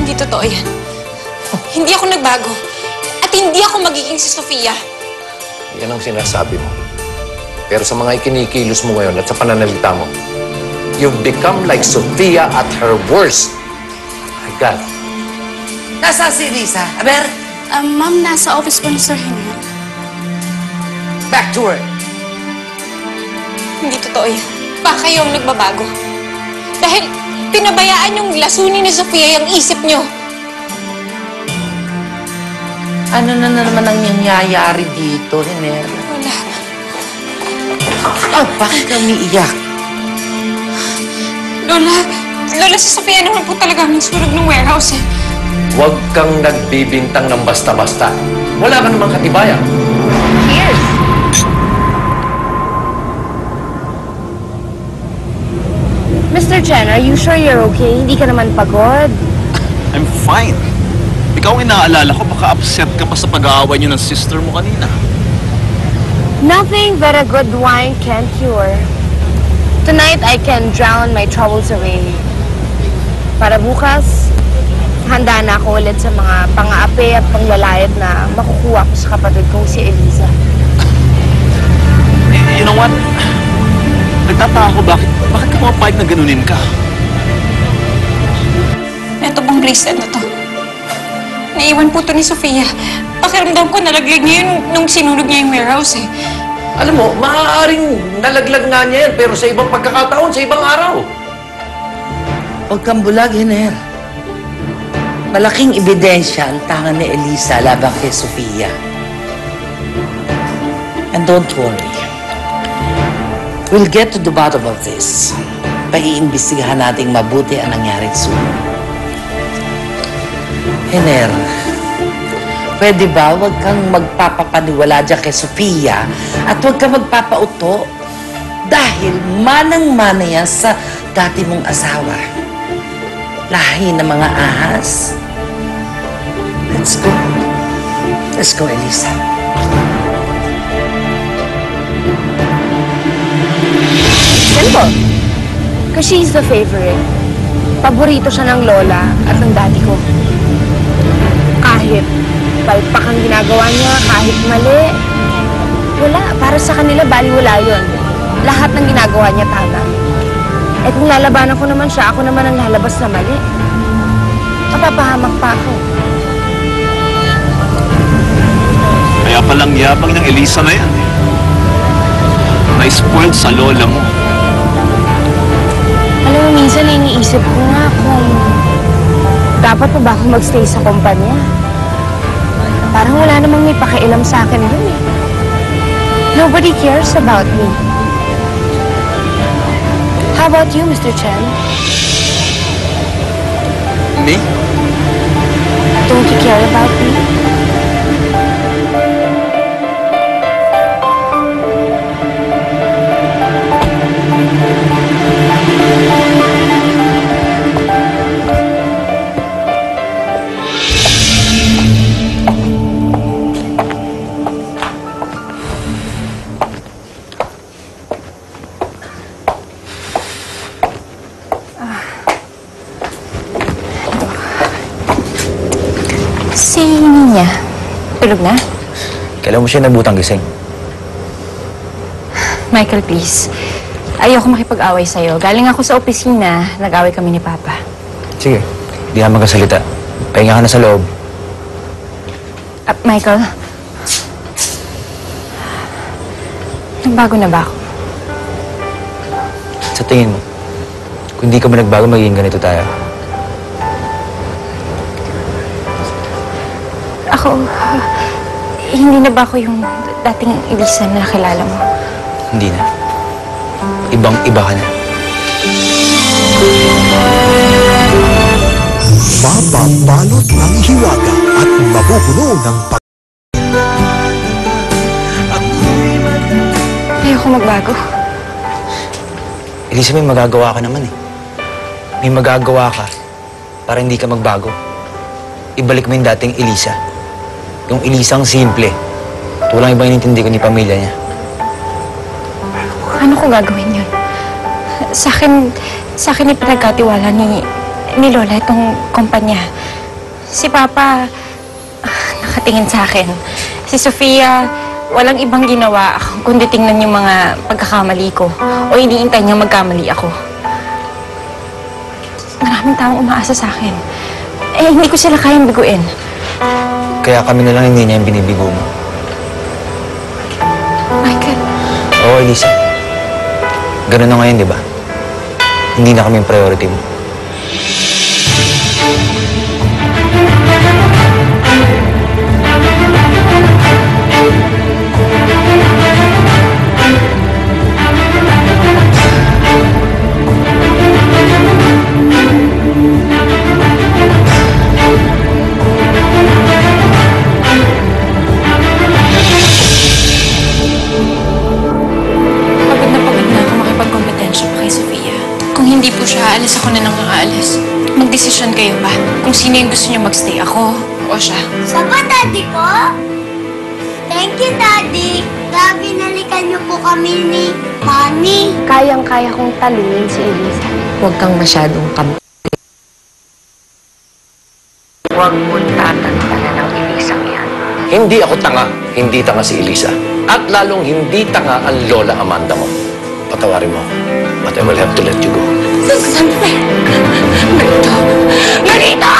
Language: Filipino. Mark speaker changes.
Speaker 1: Hindi totoo yan. Hindi ako nagbago. At hindi ako magiging si Sofia.
Speaker 2: Yan ang sinasabi mo. Pero sa mga ikinikilos mo ngayon at sa pananalita mo, you've become like Sofia at her worst. My God.
Speaker 3: Nasaan si Elisa? Aber?
Speaker 1: Ma'am, nasa office po ni Sir Henry.
Speaker 3: Back to work.
Speaker 1: Hindi totoo yan. Baka kayo ang nagbabago. Dahil pinabayaan yung lasunin ni Sofia yung isip nyo.
Speaker 3: Ano na naman ang nangyayari dito, Hiner?
Speaker 1: Wala.
Speaker 3: Bakit kami iyak?
Speaker 1: Lola, si Sofia naman po talaga ang nagsurog ng warehouse eh.
Speaker 2: Huwag kang nagbibintang ng basta-basta. Wala ka namang katibayan.
Speaker 4: Cheers! Mr. Chen, are you sure you're okay? Hindi ka naman pagod?
Speaker 5: I'm fine. Ikaw ang inaalala ko, baka upset ka pa sa pag-aaway niyo ng sister mo kanina.
Speaker 4: Nothing that a good wine can cure. Tonight, I can drown my troubles away. Para bukas, handa na ako ulit sa mga pang-aapi at panglalayat na makukuha ko sa kapatid kong si Eliza.
Speaker 5: You know what? Nagtataka ako, bakit ka mapahig na ganunin ka?
Speaker 1: Ito bang bracelet na to? Naiwan po to ni Sofia. Pakiramdam ko nalaglag niya yun nung sinunog niya yung warehouse eh.
Speaker 2: Alam mo, maaaring nalaglag nga niya yan, pero sa ibang pagkakataon, sa ibang araw.
Speaker 3: Huwag kang bulag, Hiner. Malaking ebidensya ang tangan ni Elisa laban kay Sofia. And don't worry. We'll get to the bottom of this. Pag-iimbestigahan nating mabuti ang nangyari soon. Hiner, pwede ba huwag kang magpapapaniwala dyan kay Sofia at huwag kang magpapauto dahil manang-mana yan sa dati mong asawa. Lahi ng mga ahas. Let's go. Let's go, Elisa.
Speaker 4: Simple. Because she's the favorite. Paborito siya ng lola at ng daddy ko. Kahit palpak ang ginagawa niya, kahit mali, wala. Para sa kanila, baliwala yun. Lahat ng ginagawa niya tama. Eh kung lalabanan ko naman siya, ako naman ang lalabas na mali. Mapapahamak pa ako.
Speaker 5: Kaya palang yabang ng Elisa na yan. Na-spoiled sa lola mo.
Speaker 4: Alam mo, minsan iniisip ko nga kung dapat pa ba akong magstay sa kumpanya. Parang wala namang may pakialam sa akin dun eh. Nobody cares about me. How about you, Mr. Chen?
Speaker 5: Me?
Speaker 4: Don't you care about me? Si Nina, tulog na?
Speaker 6: Kailan mo siya nabutang gising?
Speaker 4: Michael, please. Ayoko makipag-away sa'yo. Galing ako sa opisina, nag-away kami ni Papa.
Speaker 6: Sige, di ka magkasalita. Pahinga ka na sa loob.
Speaker 4: Michael, nagbago na ba ako?
Speaker 6: Sa tingin mo, kung di ka ba nagbago, magiging ganito tayo.
Speaker 4: Ako, hindi na ba ako yung dating Elisa na nakilala mo?
Speaker 6: Hindi na. Ibang-iba ka na.
Speaker 7: Mababalot ng hiwaga at mabubuno ng pag...
Speaker 4: Ayoko magbago.
Speaker 6: Elisa, may magagawa ka naman eh. May magagawa ka para hindi ka magbago. Ibalik mo yung dating Elisa. Yung Elisang simple. Walang ibang inintindi ko ni pamilya niya.
Speaker 4: Ano ko gagawin yun? Sa akin ipinagkatiwala ni Lola itong kumpanya.
Speaker 1: Si Papa, nakatingin sa akin. Si Sofia, walang ibang ginawa kundi tingnan yung mga pagkakamali ko o iniintay niya magkamali ako. Maraming taong umaasa sa akin. Eh, hindi ko sila kayang biguin.
Speaker 6: Kaya kami na lang hindi niya yung binibigo mo.
Speaker 1: Michael,
Speaker 6: Oo, Elisa. Ganun na ngayon, di ba? Hindi na kami yung priority mo.
Speaker 1: pagod na ako makipagkompetensya pa kay Sofia. Kung hindi po siya aalis, ako na nang aalis. Magdesisyon kayo ba? Kung sino yung gusto niyo magstay, ako o siya?
Speaker 8: Saba, Daddy ko? Thank you, Daddy. Binalikan niyo po kami ni Mami.
Speaker 4: Kayang-kaya kong talingin si Elisa.
Speaker 3: Huwag kang masyadong kampi. Huwag mo tatantanan ng Elisang yan.
Speaker 2: Hindi ako tanga, hindi tanga si Elisa. At lalong hindi tanga ang Lola Amanda mo. Patawarin mo, but I will have to let you go.
Speaker 1: Sandali! Marito! Marito!